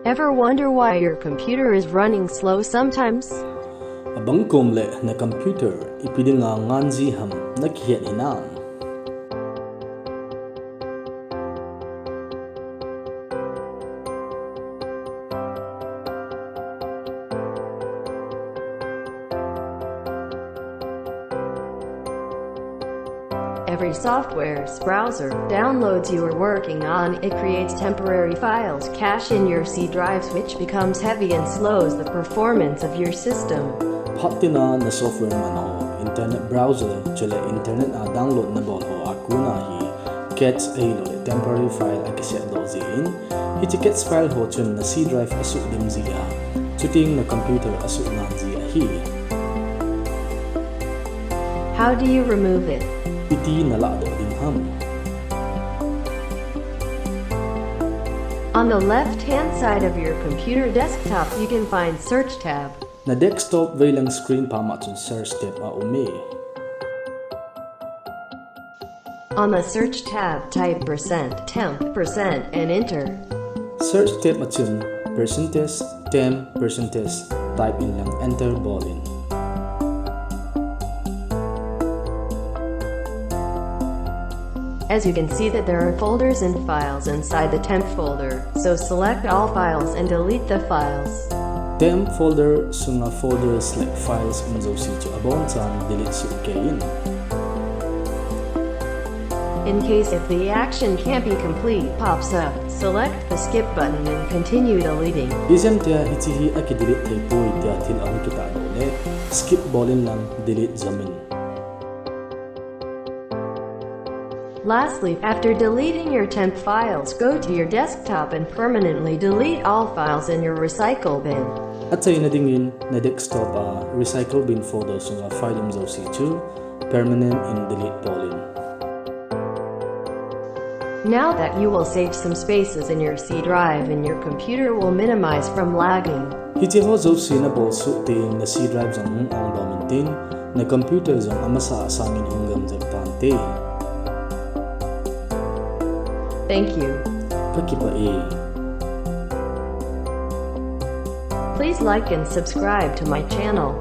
Ever wonder why your computer is running slow sometimes? Abang komle na computer ipiding ngan ham nakhiat hinam. Every software's browser downloads you are working on. It creates temporary files cache in your C drives, which becomes heavy and slows the performance of your system. Phatkhat na software man ho internet browser chale internet download na bol ho akuna hi gets ahelou temporary file akiset dozin hiche gets file ho chun na C drive asu dimzia chuteng na computer asu nanzia hi. How do you remove it? Iti nalado din ham. On the left-hand side of your computer desktop, you can find Search tab. Na desktop veilang screen pama chun search tab ume. On the Search tab, type %temp% and enter. Search tab chun %temp% type in lang enter bolin. As you can see that there are folders and files inside the temp folder, so select all files and delete the files. Temp folder sunga folder select files unzo si chu abon chan delete su kahin. In case if the action can't be complete pops up, select the skip button and continue deleting. Isem tia hichi aki delete thai poi tia thil ang kita dole skip bolin lang delete zamin. Lastly, after deleting your temp files, go to your desktop and permanently delete all files in your recycle bin. At sa inadingin na desktop recycle bin folder sunga file umzo si chu permanent in delete bolin. Now that you will save some spaces in your C drive and your computer will minimize from lagging. Hijeh ho zo si na bol su ting na C drive zong ang domintin na computer zong amasa asangin hunggam jagtante. Thank you. Kakipah e. Please like and subscribe to my channel.